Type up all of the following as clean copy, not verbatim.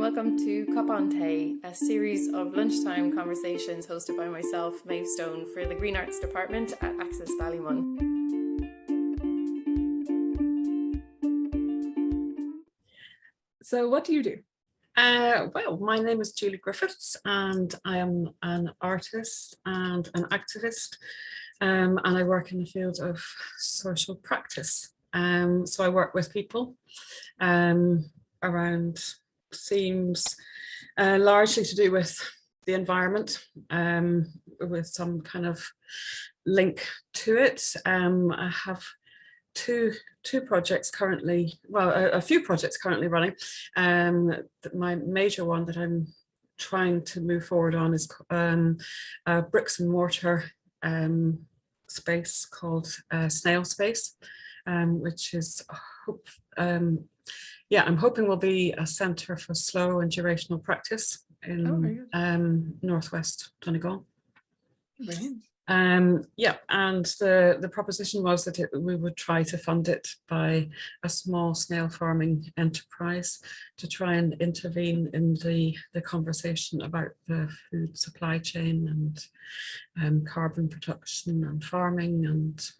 and welcome to COPán Tae, a series of lunchtime conversations hosted by myself, Maeve Stone, for the Green Arts Department at Access Ballymun. So what do you do? Well, my name is Julie Griffiths and I am an artist and an activist, and I work in the field of social practice. So I work with people around themes largely to do with the environment, with some kind of link to it. I have two projects currently, well, a few projects currently running. My major one that I'm trying to move forward on is a bricks and mortar space called Snail Space, which is, I'm hoping will be a centre for slow and durational practice in northwest Donegal. Brilliant. And the proposition was that we would try to fund it by a small snail farming enterprise to try and intervene in the conversation about the food supply chain and carbon production and farming and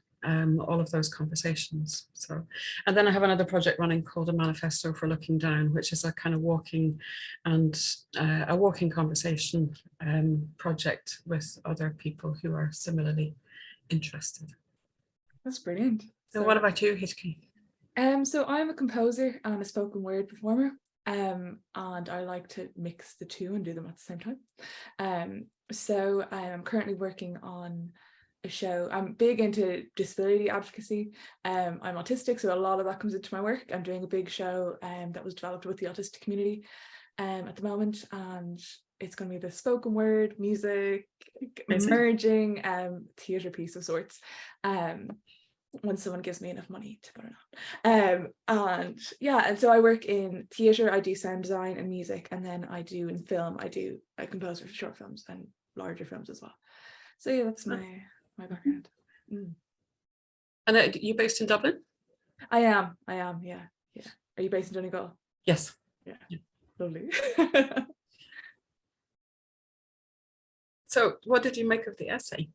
all of those conversations. So, and then I have another project running called a Manifesto for Looking Down, which is a kind of walking conversation project with other people who are similarly interested. That's brilliant. So what about you, HK? So I'm a composer and a spoken word performer, and I like to mix the two and do them at the same time. So I'm currently working on a show. I'm big into disability advocacy. I'm autistic, so a lot of that comes into my work. I'm doing a big show that was developed with the autistic community at the moment, and it's going to be the spoken word, music, merging theatre piece of sorts. When someone gives me enough money to put it on. And so I work in theatre, I do sound design and music, and then I do in film, I compose for short films and larger films as well. So yeah, that's my background. And are you based in Dublin? I am, yeah. Are you based in Donegal? Yes. Yeah. Lovely. So what did you make of the essay?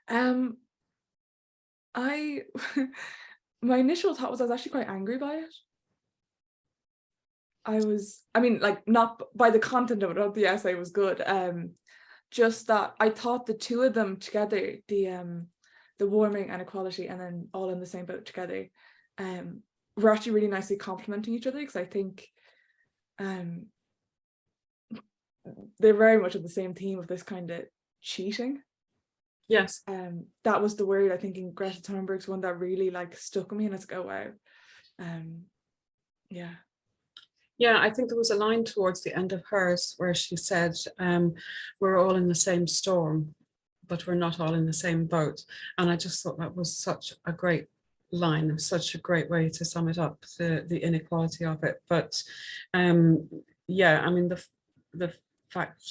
My initial thought was I was actually quite angry by it. Not by the content of it, I thought the essay was good. Just that I thought the two of them together, the warming and equality, and then all in the same boat together, were actually really nicely complementing each other, because I think they're very much of the same theme of this kind of cheating. Yes. That was the word I think in Greta Thunberg's one that really stuck with me, and it's like, oh wow. Yeah, I think there was a line towards the end of hers where she said, we're all in the same storm, but we're not all in the same boat. And I just thought that was such a great line, such a great way to sum it up, the inequality of it. But the fact,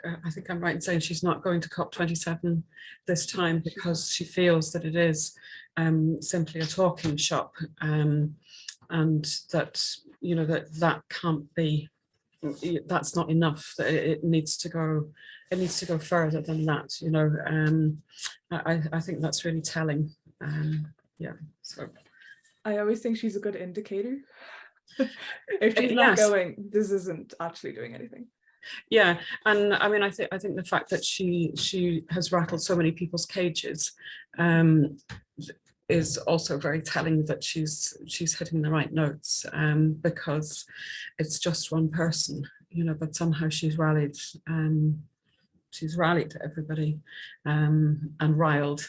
I think I'm right in saying she's not going to COP27 this time because she feels that it is simply a talking shop, and that that can't be, that's not enough, that it needs to go further than that. I think that's really telling. So I always think she's a good indicator. If she's not going, this isn't actually doing anything. Yeah, and I mean, I think the fact that she has rattled so many people's cages is also very telling that she's hitting the right notes, because it's just one person, but somehow she's rallied everybody and riled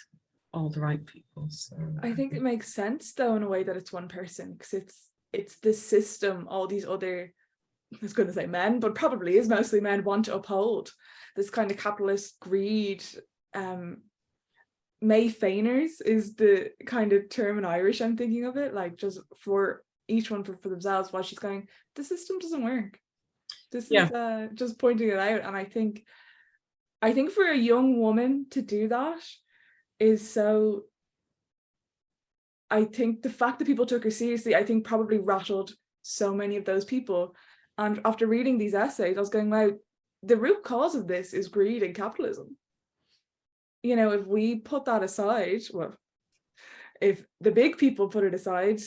all the right people. So I think it makes sense though in a way that it's one person, because it's the system all these other, I was going to say men, but probably is mostly men, want to uphold this kind of capitalist greed. May Fainers is the kind of term in Irish I'm thinking of it, just for each one for themselves, while she's going, the system doesn't work. This is just pointing it out. And I think for a young woman to do that is so, I think the fact that people took her seriously, I think probably rattled so many of those people. And after reading these essays, I was going, wow, the root cause of this is greed and capitalism. You know, if we put that aside, well, if the big people put it aside,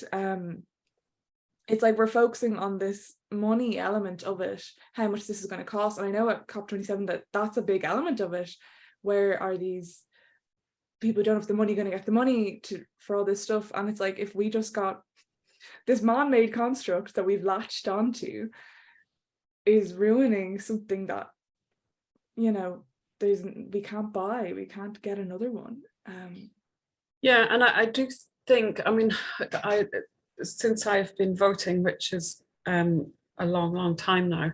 it's like we're focusing on this money element of it, how much this is going to cost. And I know at COP27 that's a big element of it. Where are these people who don't have the money going to get the money for all this stuff? And it's like, if we just got this man-made construct that we've latched onto is ruining something that, you know, we can't buy, we can't get another one. Yeah, and I do think, I mean, since I've been voting, which is a long time now,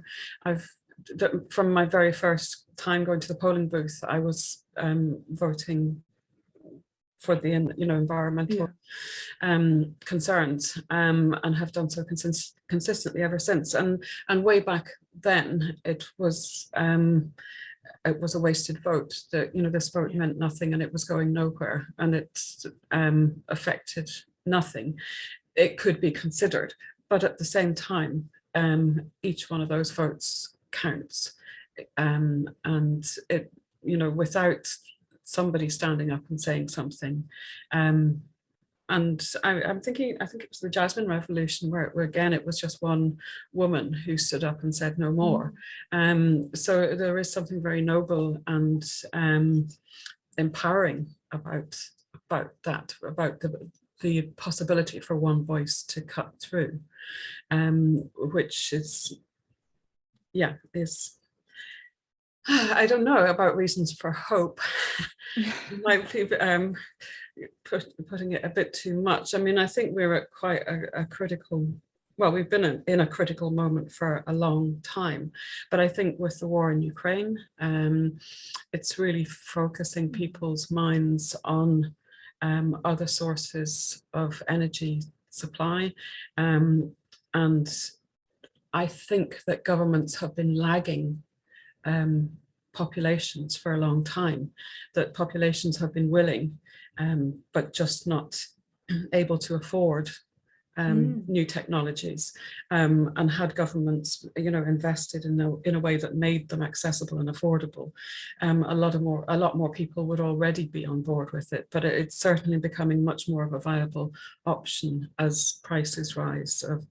from my very first time going to the polling booth, I was voting for the environmental concerns, and have done so consistently ever since. And way back then, it was a wasted vote. That this vote meant nothing, and it was going nowhere, and it affected nothing. It could be considered, but at the same time, each one of those votes counts, and it without somebody standing up and saying something. And I'm thinking, I think it was the Jasmine Revolution where again it was just one woman who stood up and said no more. So there is something very noble and empowering about that, about the possibility for one voice to cut through, which is I don't know about reasons for hope. Might be putting it a bit too much. I mean, I think we're at quite a critical, well, we've been in a critical moment for a long time, but I think with the war in Ukraine, it's really focusing people's minds on other sources of energy supply. And I think that governments have been lagging populations for a long time, that populations have been willing, but just not able to afford new technologies, and had governments invested in a way that made them accessible and affordable, a lot more people would already be on board with it. But it's certainly becoming much more of a viable option as prices rise of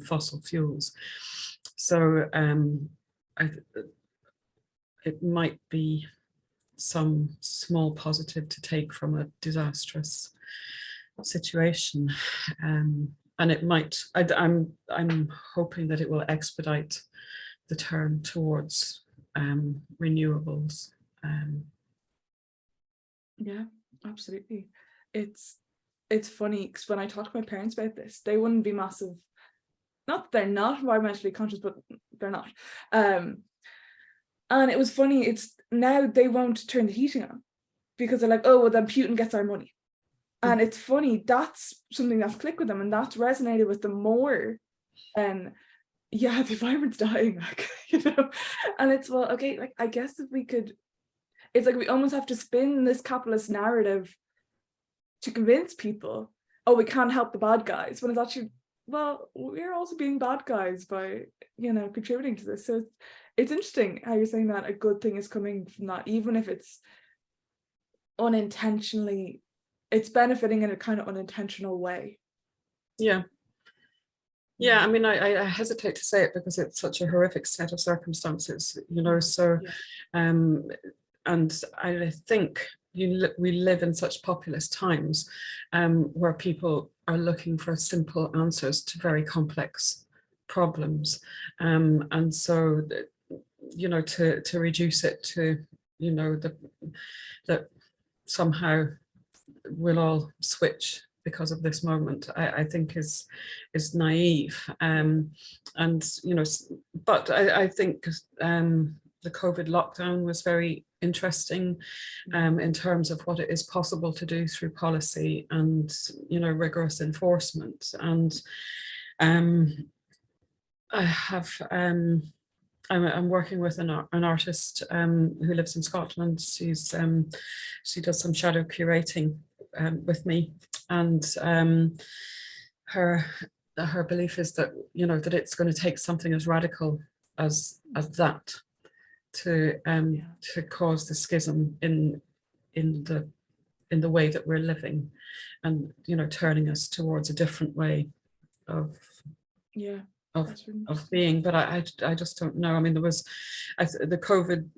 fossil fuels. So it might be some small positive to take from a disastrous situation, and it might. I'm hoping that it will expedite the turn towards renewables. Yeah, absolutely. It's funny because when I talk to my parents about this, they wouldn't be massive. Not that they're not environmentally conscious, but they're not. And it was funny, it's now they won't turn the heating on because they're like, oh, well, then Putin gets our money. And it's funny, that's something that's clicked with them, and that's resonated with them more. And yeah, the environment's dying, like, and it's, well, okay, like, I guess if we could, it's like we almost have to spin this capitalist narrative to convince people, oh, we can't help the bad guys, when it's actually, well, we're also being bad guys by, contributing to this. So it's interesting how you're saying that a good thing is coming from that, even if it's unintentionally, it's benefiting in a kind of unintentional way. Yeah. I mean, I hesitate to say it because it's such a horrific set of circumstances, so, and I think we live in such populist times where people are looking for simple answers to very complex problems, and so to reduce it to that somehow we'll all switch because of this moment, I think is naive, and but I think the COVID lockdown was very interesting in terms of what it is possible to do through policy and rigorous enforcement. And I have I'm working with an artist who lives in Scotland. She does some shadow curating with me, and her her belief is that, you know, that it's going to take something as radical as that to cause the schism in the way that we're living, and, you know, turning us towards a different way of being. But I just don't know. I mean, there was the COVID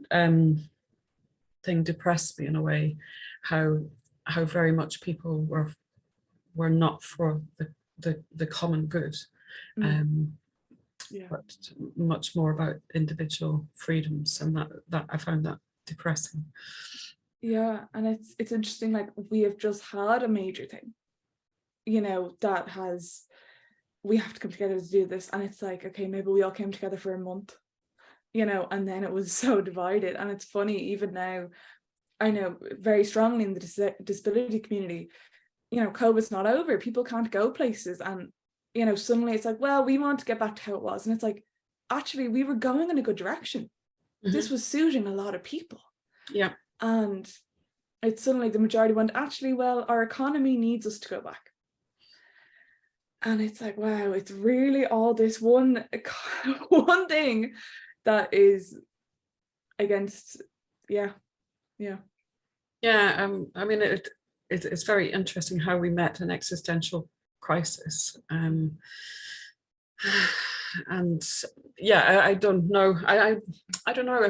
thing depressed me in a way, how very much people were not for the common good, but much more about individual freedoms, and that I found that depressing. Yeah, and it's interesting, like, we have just had a major thing, you know, that we have to come together to do this, and it's like, okay, maybe we all came together for a month, you know, and then it was so divided. And it's funny, even now, I know very strongly in the disability community, you know, COVID's not over, people can't go places, and, you know, suddenly it's like, well, we want to get back to how it was, and it's like, actually, we were going in a good direction. This was suiting a lot of people. Yeah. And it's suddenly the majority went, actually, well, our economy needs us to go back. And it's like, wow, it's really all this one thing that is against, I mean, it's very interesting how we met an existential crisis, and I don't know. I don't know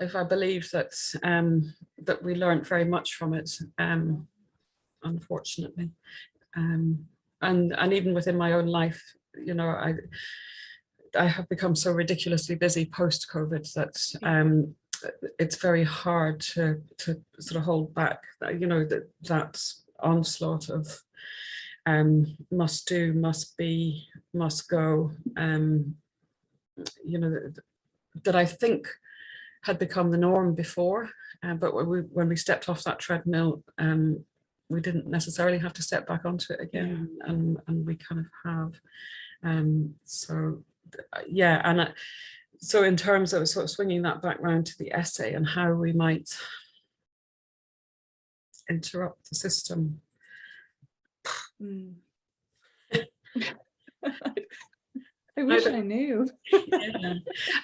if I believe that that we learned very much from it, unfortunately, and even within my own life, you know, I have become so ridiculously busy post-COVID that it's very hard to sort of hold back, you know, that onslaught of must do, must be, must go, you know, that I think had become the norm before, but when we stepped off that treadmill, we didn't necessarily have to step back onto it again, and we kind of have. So in terms of sort of swinging that back round to the essay and how we might interrupt the system. I wish I knew.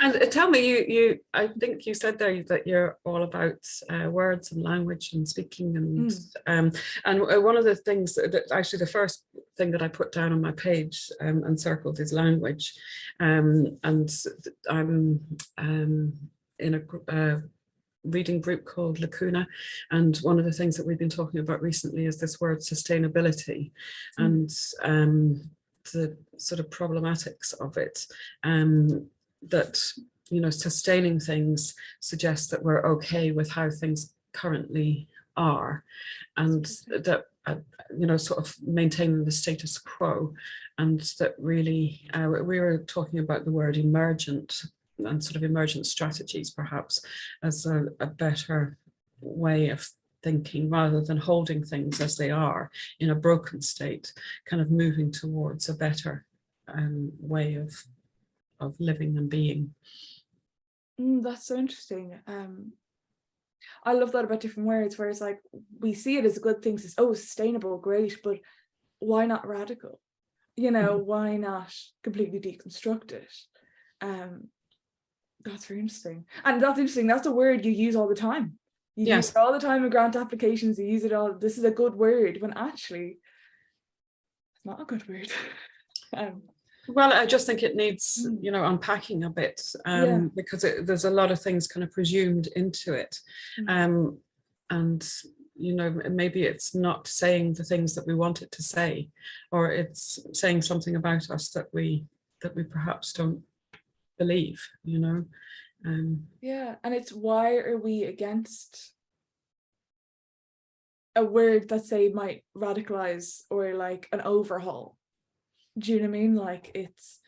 And tell me, you I think you said there that you're all about words and language and speaking, and one of the things that actually the first thing that I put down on my page and circled is language, and I'm in a reading group called Lacuna, and one of the things that we've been talking about recently is this word sustainability, and the sort of problematics of it, that, you know, sustaining things suggests that we're okay with how things currently are, and that you know, sort of maintaining the status quo, and that really we were talking about the word emergent and sort of emergent strategies perhaps as a better way of thinking, rather than holding things as they are in a broken state, kind of moving towards a better way of living and being. That's so interesting. I love that about different words, where it's like we see it as a good thing, says, oh, sustainable, great, but why not radical? You know, why not completely deconstruct it? That's very interesting. And that's interesting, that's a word you use all the time. You use it all the time in grant applications, you use it all, this is a good word, when actually it's not a good word. Well, I just think it needs, you know, unpacking a bit, because there's a lot of things kind of presumed into it, and, you know, maybe it's not saying the things that we want it to say, or it's saying something about us that we perhaps don't believe, you know. And it's, why are we against a word that, say, might radicalize or like an overhaul? Do you know what I mean? Like, it's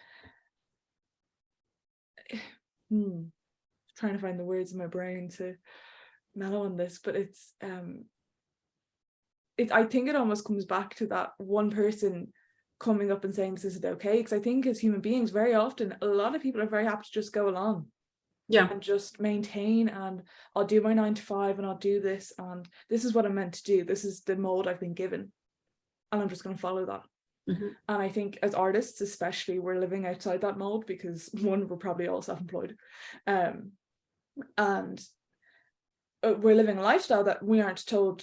trying to find the words in my brain to mellow on this, but it's I think it almost comes back to that one person coming up and saying this isn't okay, because I think as human beings, very often a lot of people are very happy to just go along and just maintain, and I'll do my 9 to 5 and I'll do this, and this is what I'm meant to do, this is the mold I've been given, and I'm just going to follow that. And I think as artists especially, we're living outside that mold because one, we're probably all self-employed, and we're living a lifestyle that we aren't told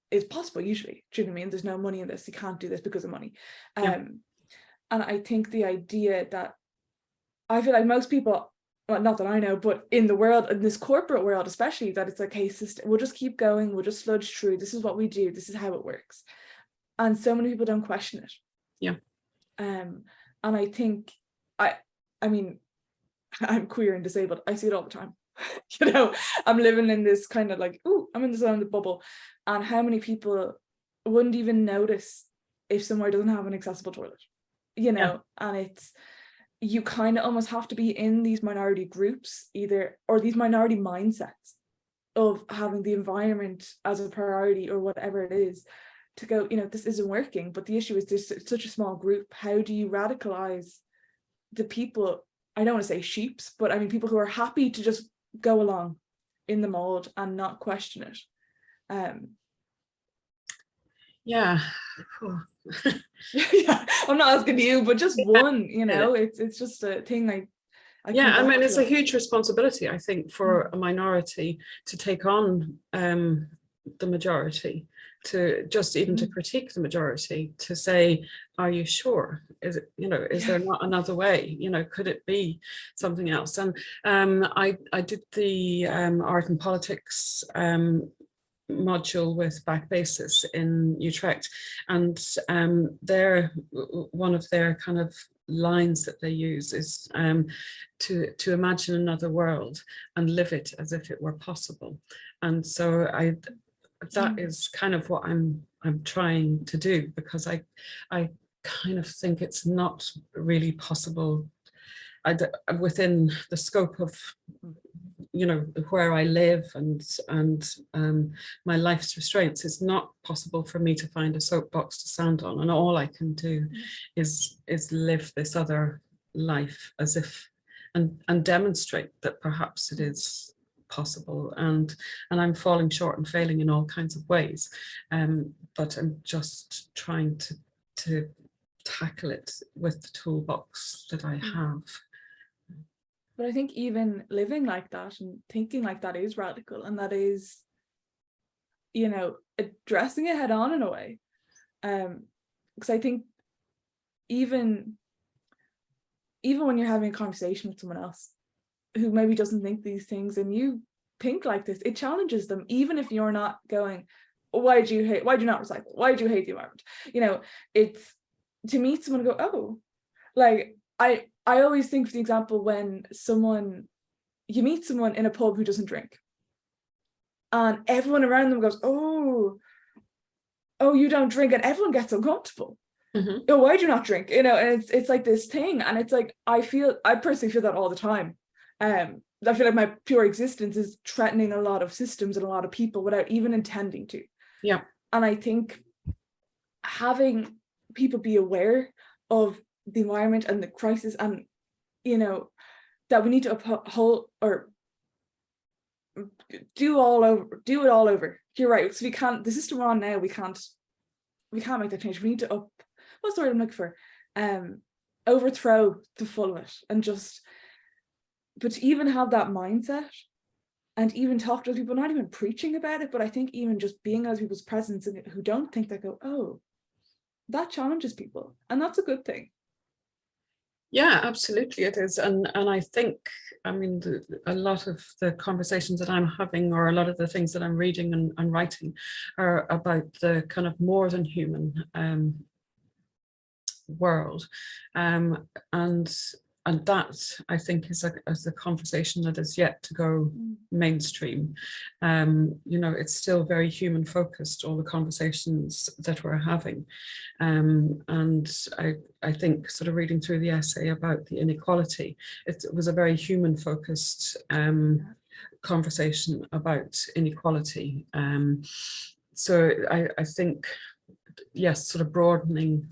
is possible usually. Do you know what I mean? There's no money in this, you can't do this because of money. And I think the idea that I feel like most people, well, not that I know, but in the world, in this corporate world especially, that it's like, hey, sister, we'll just keep going, we'll just sludge through, this is what we do, this is how it works. And so many people don't question it. Yeah. And I think, I mean, I'm queer and disabled, I see it all the time. You know, I'm living in this kind of like, ooh, I'm in this own bubble. And how many people wouldn't even notice if somewhere doesn't have an accessible toilet, you know? And it's, you kind of almost have to be in these minority groups either, or these minority mindsets of having the environment as a priority or whatever it is, to go, you know, this isn't working. But the issue is there's such a small group. How do you radicalize the people, I don't want to say sheeps, but I mean people who are happy to just go along in the mold and not question it? Yeah. Yeah, I'm not asking you, but just one, you know, it's just a thing I mean, it's a huge responsibility, I think, for a minority to take on the majority, to just even to critique the majority, to say, are you sure? Is it, you know, is there not another way? You know, could it be something else? And I did the art and politics module with Back Basis in Utrecht, and one of their kind of lines that they use is to imagine another world and live it as if it were possible. And so that is kind of what I'm trying to do, because I kind of think it's not really possible within the scope of, you know, where I live and my life's restraints. It's not possible for me to find a soapbox to stand on, and all I can do is live this other life as if, and demonstrate that perhaps it is possible, and I'm falling short and failing in all kinds of ways, but I'm just trying to tackle it with the toolbox that I have. But I think even living like that and thinking like that is radical, and that is, you know, addressing it head on in a way. Because I think even when you're having a conversation with someone else who maybe doesn't think these things and you think like this, it challenges them, even if you're not going, why do you not recycle? Why do you hate the environment? You know, it's to meet someone and go, oh, like I always think of the example when you meet someone in a pub who doesn't drink, and everyone around them goes, oh, you don't drink, and everyone gets uncomfortable. Oh, why do you not drink? You know, and it's like this thing, and it's like I personally feel that all the time. I feel like my pure existence is threatening a lot of systems and a lot of people without even intending to. Yeah. And I think having people be aware of the environment and the crisis, and, you know, that we need to uphold or do it all over. You're right. So the system we're on now, we can't make that change. We need to what's the word I'm looking for? Overthrow the full of it, and just, but to even have that mindset and even talk to people, not even preaching about it, but I think even just being as people's presence and who don't think, that go, oh, that challenges people, and that's a good thing. Yeah, absolutely it is. And I think, I mean, a lot of the conversations that I'm having, or a lot of the things that I'm reading and writing, are about the kind of more than human world. And that, I think, is a conversation that is yet to go mainstream. You know, it's still very human focused, all the conversations that we're having. And I think, sort of reading through the essay about the inequality, it was a very human focused conversation about inequality. So I think, yes, sort of broadening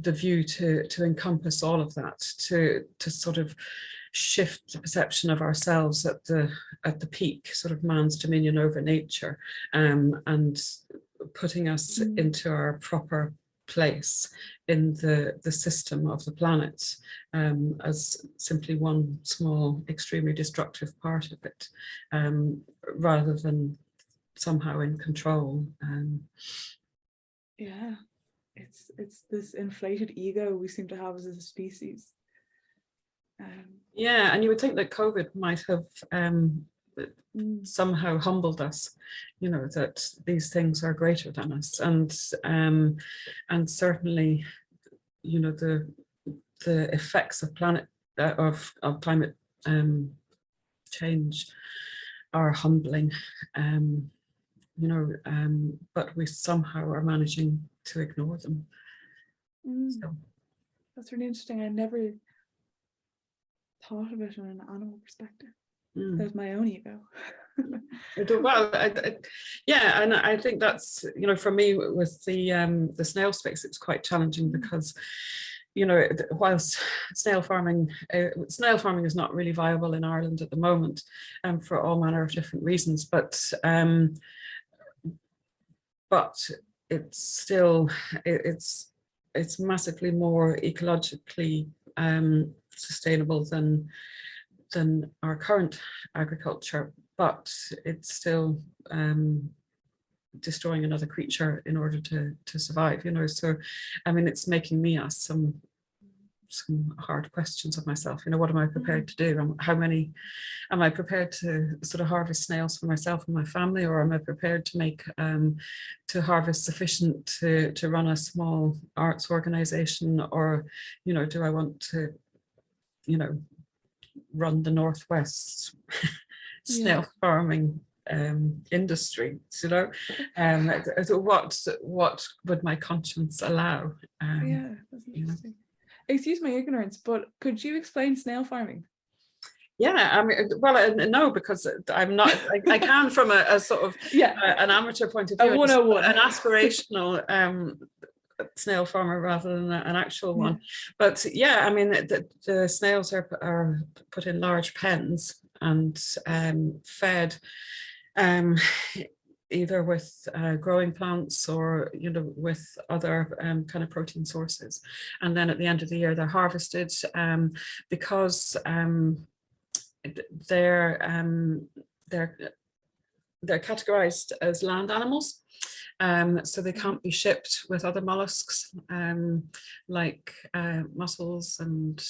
the view to encompass all of that, to sort of shift the perception of ourselves at the peak, sort of man's dominion over nature, and putting us into our proper place in the system of the planet, as simply one small, extremely destructive part of it, rather than somehow in control. Yeah, it's this inflated ego we seem to have as a species. Yeah, and you would think that COVID might have somehow humbled us, you know, that these things are greater than us, and certainly, you know, the effects of climate change are humbling, you know, but we somehow are managing to ignore them. So that's really interesting. I never thought of it in an animal perspective. There's my own ego. Well, yeah, and I think that's, you know, for me with the snail space, it's quite challenging because, you know, whilst snail farming is not really viable in Ireland at the moment, for all manner of different reasons, but it's still it's massively more ecologically sustainable than our current agriculture, but it's still destroying another creature in order to survive, you know. So I mean, it's making me ask some hard questions of myself, you know. What am I prepared to do? How many am I prepared to sort of harvest snails for myself and my family, or am I prepared to make to harvest sufficient to run a small arts organization, or, you know, do I want to, you know, run the Northwest snail farming industry, you know? What would my conscience allow? Yeah, that's interesting. Excuse my ignorance, but could you explain snail farming? Yeah, I mean, well, no, because I'm not. I can from a sort of an amateur point of view, a 101, an aspirational snail farmer rather than an actual one. But yeah, I mean, the snails are put in large pens and fed either with growing plants or, you know, with other kind of protein sources, and then at the end of the year they're harvested, because they're categorized as land animals. So they can't be shipped with other mollusks, like mussels and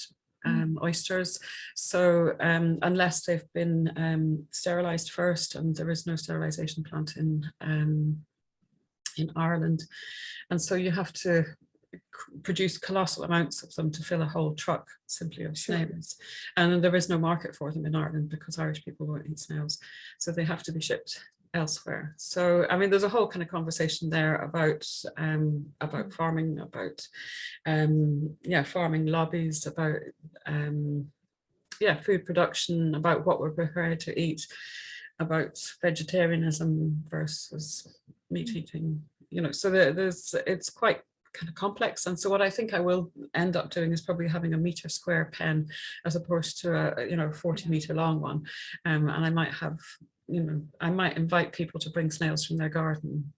oysters. So unless they've been sterilized first, and there is no sterilization plant in Ireland, and so you have to produce colossal amounts of them to fill a whole truck simply of snails, and there is no market for them in Ireland because Irish people won't eat snails, so they have to be shipped elsewhere. So I mean, there's a whole kind of conversation there about farming, about farming lobbies, about food production, about what we're prepared to eat, about vegetarianism versus meat eating, you know. So it's quite kind of complex, and so what I think I will end up doing is probably having a meter square pen as opposed to a 40 meter long one, and I might have, you know, I might invite people to bring snails from their garden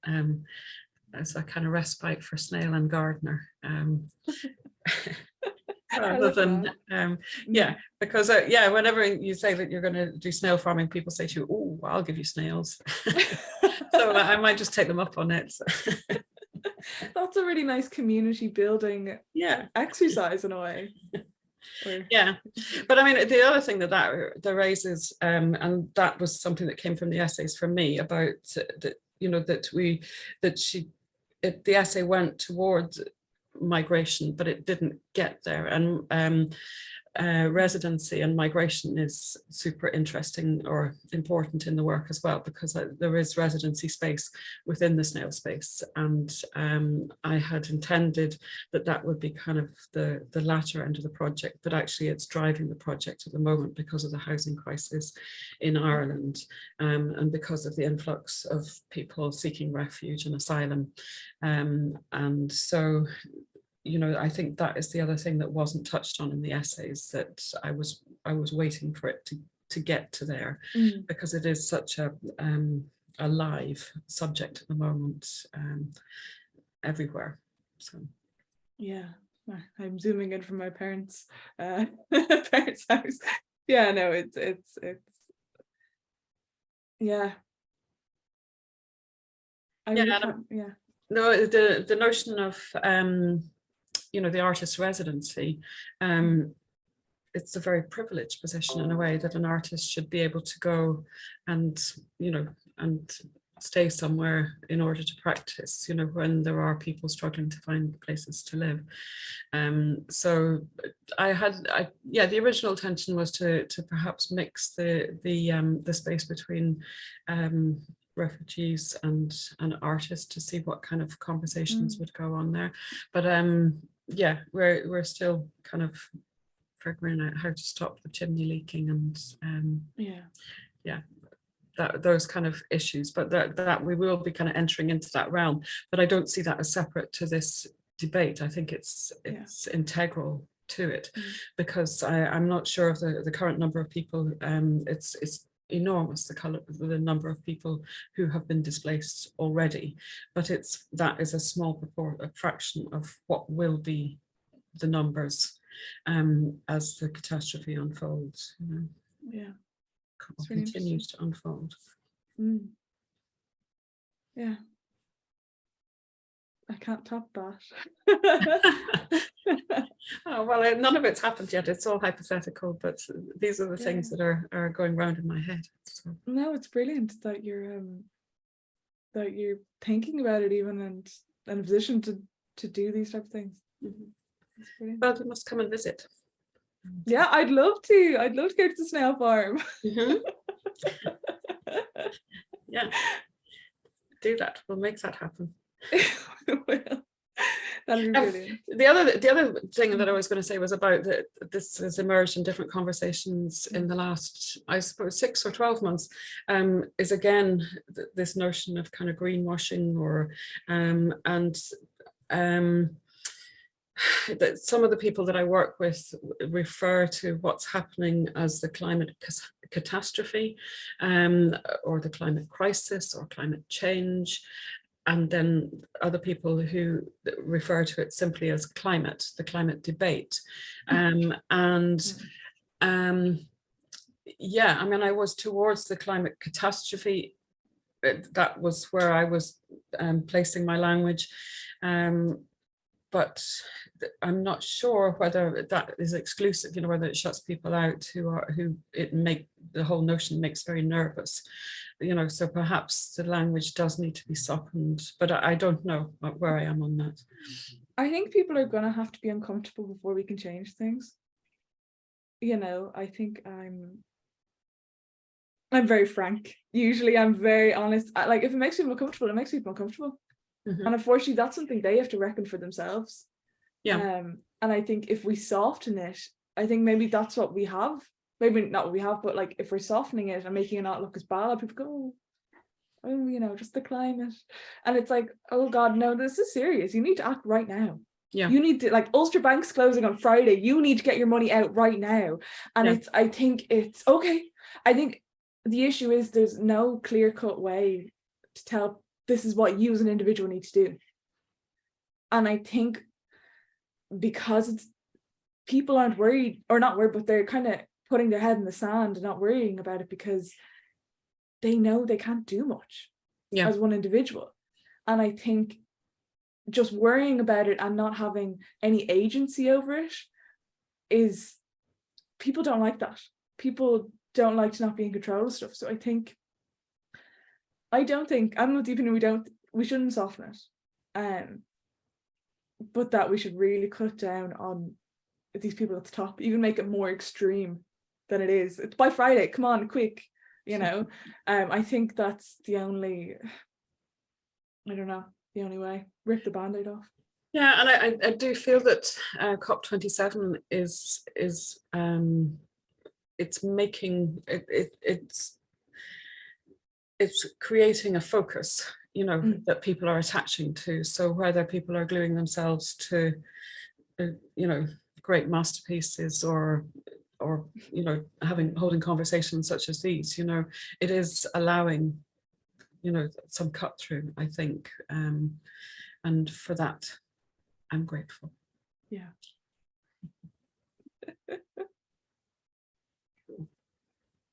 as a kind of respite for snail and gardener, rather than because whenever you say that you're going to do snail farming, people say to you, "Oh, I'll give you snails." So I might just take them up on it. That's a really nice community building exercise in a way. Yeah, but I mean, the other thing that raises, and that was something that came from the essays from me about that, you know, the essay went towards migration, but it didn't get there, and residency and migration is super interesting or important in the work as well, because there is residency space within the snail space, and I had intended that would be kind of the latter end of the project, but actually it's driving the project at the moment because of the housing crisis in Ireland, and because of the influx of people seeking refuge and asylum, and so, you know, I think that is the other thing that wasn't touched on in the essays that I was I was waiting for it to get to there, because it is such a live subject at the moment, everywhere. So yeah, I'm zooming in from my parents' parents' house. Yeah, no, it's yeah. Yeah. No, the notion of the artist residency, it's a very privileged position in a way, that an artist should be able to go and and stay somewhere in order to practice, when there are people struggling to find places to live. So the original intention was to perhaps mix the space between refugees and artists, to see what kind of conversations would go on there. But we're still kind of figuring out how to stop the chimney leaking and those kind of issues. But that we will be kind of entering into that realm. But I don't see that as separate to this debate. I think it's integral to it, because I'm not sure of the current number of people. It's enormous, the number of people who have been displaced already, but that is a small fraction of what will be the numbers as the catastrophe unfolds. Continues to unfold. Yeah, I can't top that. Oh, well, none of it's happened yet. It's all hypothetical, but these are the things that are going round in my head. So. No, it's brilliant that you're thinking about it, even, and in a position to do these type of things. Well, you must come and visit. Yeah, I'd love to go to the snail farm. Yeah, do that. We'll make that happen. Well, that'd be brilliant. The other thing that I was going to say was about this has emerged in different conversations in the last, I suppose, 6 or 12 months, is again this notion of kind of greenwashing, or that some of the people that I work with refer to what's happening as the climate catastrophe, or the climate crisis, or climate change. And then other people who refer to it simply as the climate debate. I mean, I was towards the climate catastrophe. That was where I was placing my language. But I'm not sure whether that is exclusive, whether it shuts people out who the whole notion makes very nervous. So perhaps the language does need to be softened, but I don't know where I am on that. I think people are going to have to be uncomfortable before we can change things. I think I'm very frank. Usually I'm very honest. Like, if it makes people uncomfortable, it makes people uncomfortable. And unfortunately, that's something they have to reckon for themselves. And I think if we soften it, I think maybe that's what we have. Maybe not what we have, but like, if we're softening it and making it not look as bad, people go, oh, just the climate. And it's like, oh God, no, this is serious. You need to act right now. Yeah. You need to, like, Ulster Bank's closing on Friday. You need to get your money out right now. And I think it's okay. I think the issue is there's no clear-cut way to tell this is what you as an individual need to do. And I think because people aren't worried, or not worried, but they're kind of putting their head in the sand and not worrying about it, because they know they can't do much as one individual. And I think just worrying about it and not having any agency over it is, people don't like that. People don't like to not be in control of stuff. So I'm not deep in, we shouldn't soften it. But that we should really cut down on these people at the top, even make it more extreme than it is. It's by Friday, come on, quick, I think that's the only way. Rip the Band-Aid off. Yeah, and I do feel that COP27 is it's making it's creating a focus, that people are attaching to. So whether people are gluing themselves to, great masterpieces, or or, you know, holding conversations such as these, you know, it is allowing, you know, some cut through, I think. And for that, I'm grateful. Yeah.